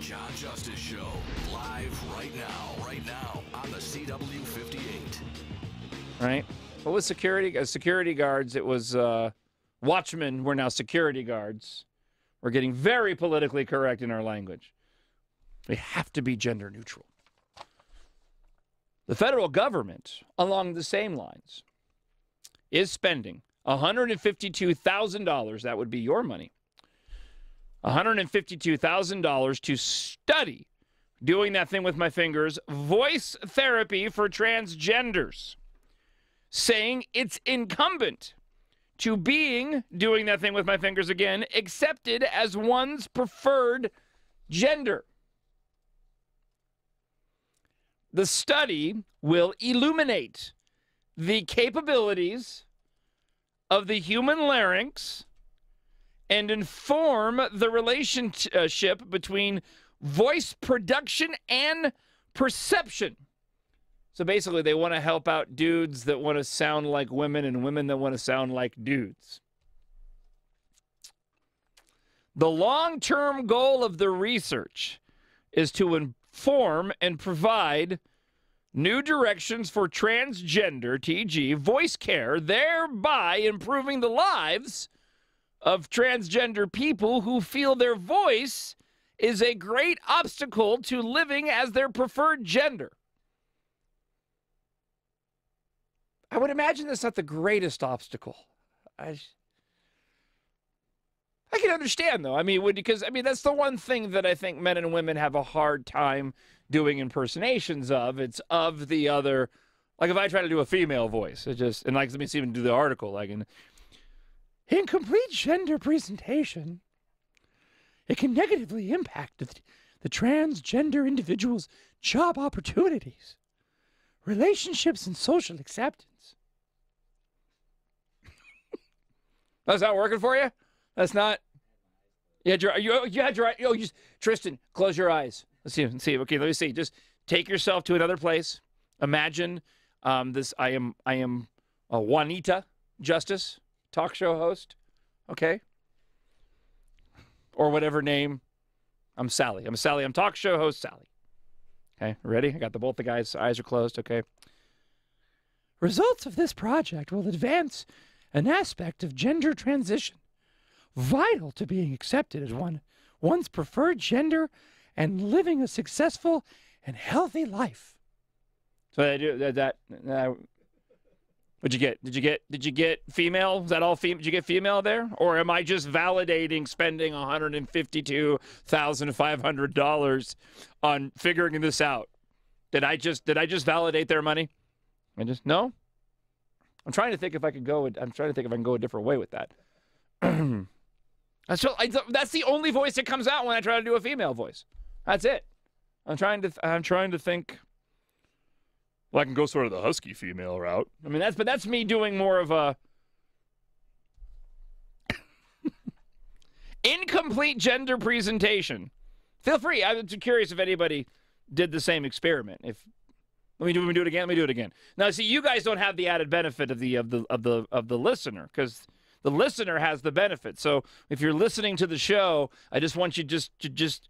John Justice Show, live right now on the CW58. Right? What was security? Security guards. It was watchmen were now security guards. We're getting very politically correct in our language. We have to be gender neutral. The federal government, along the same lines, is spending $152,000, that would be your money, $152,000 to study, doing that thing with my fingers, voice therapy for transgenders, saying it's incumbent to doing that thing with my fingers again, accepted as one's preferred gender. The study will illuminate the capabilities of the human larynx and inform the relationship between voice production and perception. So basically, they want to help out dudes that want to sound like women and women that want to sound like dudes. The long-term goal of the research is to inform and provide new directions for transgender, TG, voice care, thereby improving the lives of transgender people who feel their voice is a great obstacle to living as their preferred gender. I would imagine that's not the greatest obstacle. I can understand, though. I mean, because that's the one thing that I think men and women have a hard time doing impersonations of. It's of the other. Like if I try to do a female voice, let me see even do the article. Like in incomplete gender presentation, it can negatively impact the transgender individual's job opportunities, relationships, and social acceptance. That's not working for you? That's not. You had your eyes. Tristan, close your eyes. Let's see. Okay, let me see. Just take yourself to another place. Imagine this. I am a Juanita Justice, talk show host. Okay. Or whatever name. I'm Sally. I'm talk show host Sally. Okay, ready? I got both the guys' eyes are closed. Okay. Results of this project will advance an aspect of gender transition, vital to being accepted as one's preferred gender and living a successful and healthy life. So I do that. What'd you get? Did you get female? Is that all female? Did you get female there, or am I just validating spending $152,500 on figuring this out? Did I just validate their money? No. I'm trying to think if I can go a different way with that. That's the only voice that comes out when I try to do a female voice. That's it. I'm trying to think. Well, I can go sort of the husky female route. I mean, that's me doing more of a incomplete gender presentation. Feel free. I'm curious if anybody did the same experiment. Let me do it again. Let me do it again. Now, see, you guys don't have the added benefit of the listener, because the listener has the benefit. So if you're listening to the show, I just want you to just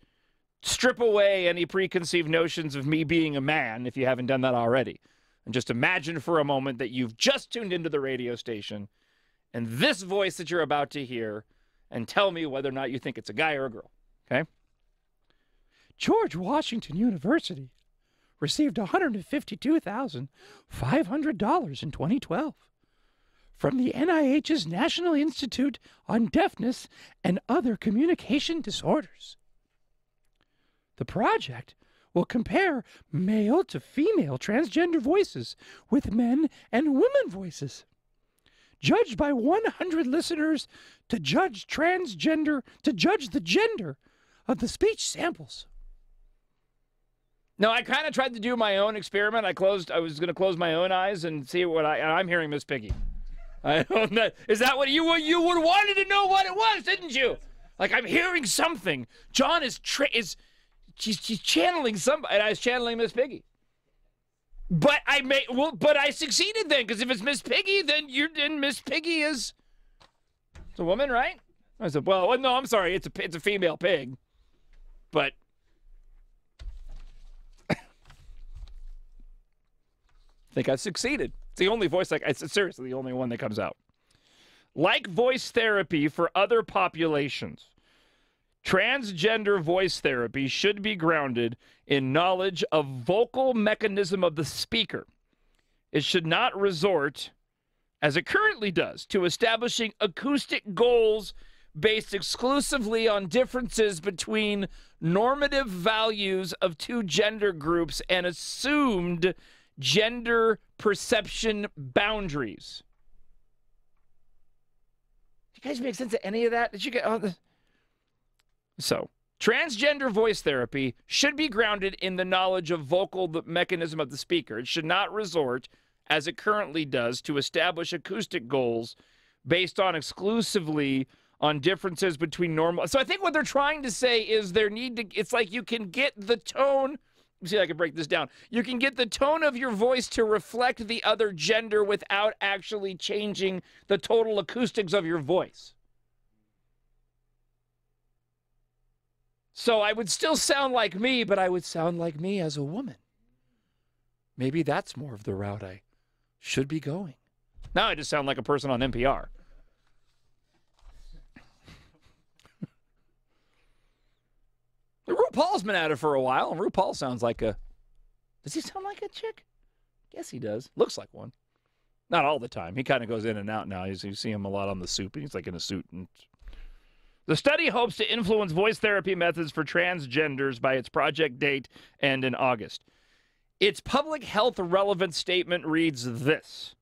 strip away any preconceived notions of me being a man, if you haven't done that already, and just imagine for a moment that you've just tuned into the radio station and this voice that you're about to hear, and tell me whether or not you think it's a guy or a girl. Okay? George Washington University received $152,500 in 2012 from the NIH's National Institute on Deafness and Other Communication Disorders. The project will compare male to female transgender voices with men and women voices, judged by 100 listeners to judge the gender of the speech samples. No, I kind of tried to do my own experiment. I was going to close my own eyes and see what I'm hearing Miss Piggy. I don't know. Is that what you would wanted to know what it was, didn't you? Like, I'm hearing something. John is she's channeling somebody, and I was channeling Miss Piggy. But I succeeded then, because if it's Miss Piggy, then Miss Piggy is a woman, right? I said, well, no, I'm sorry, it's a female pig. But I think I've succeeded. It's the only voice, it's seriously the only one that comes out. Like voice therapy for other populations, transgender voice therapy should be grounded in knowledge of vocal mechanism of the speaker. It should not resort, as it currently does, to establishing acoustic goals based exclusively on differences between normative values of two gender groups and assumed gender perception boundaries. Do you guys make sense of any of that? Did you get all this? So, transgender voice therapy should be grounded in the knowledge of vocal mechanism of the speaker. It should not resort, as it currently does, to establish acoustic goals based on exclusively on differences between normal. So I think what they're trying to say is it's like you can get the tone. Let me see if I can break this down. You can get the tone of your voice to reflect the other gender without actually changing the total acoustics of your voice. So I would still sound like me, but I would sound like me as a woman. Maybe that's more of the route I should be going. Now I just sound like a person on NPR. RuPaul's been at it for a while, and RuPaul sounds like a... Does he sound like a chick? Yes, he does. Looks like one. Not all the time. He kind of goes in and out now. You see him a lot on the soup, and he's like in a suit. And the study hopes to influence voice therapy methods for transgenders by its project date and in August. Its public health relevant statement reads this: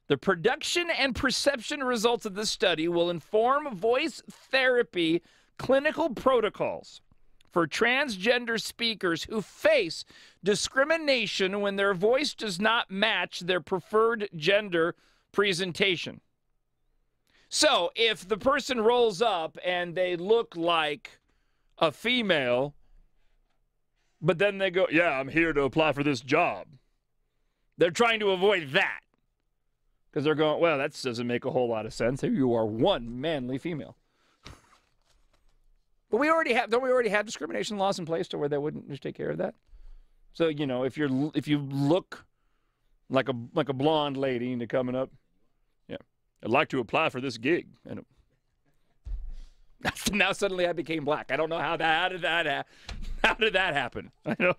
the production and perception results of this study will inform voice therapy clinical protocols for transgender speakers who face discrimination when their voice does not match their preferred gender presentation. So if the person rolls up and they look like a female, but then they go, yeah, I'm here to apply for this job, they're trying to avoid that because they're going, well, that doesn't make a whole lot of sense. Here you are, one manly female. But don't we already have discrimination laws in place to where they wouldn't just take care of that? So, you know, if you look like a blonde lady into coming up, yeah, I'd like to apply for this gig. And now suddenly I became black. I don't know how did that happen? I don't.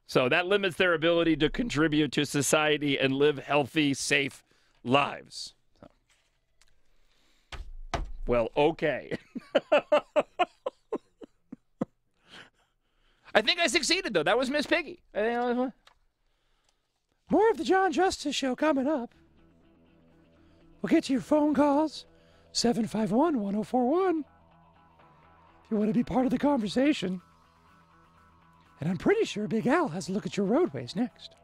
So that limits their ability to contribute to society and live healthy, safe lives. Well, okay. I think I succeeded, though. That was Miss Piggy. More of the John Justice Show coming up. We'll get to your phone calls. 751-1041. If you want to be part of the conversation. And I'm pretty sure Big Al has a look at your roadways next.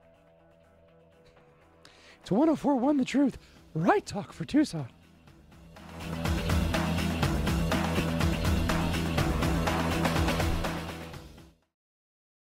It's 1041 The Truth. Right talk for Tucson.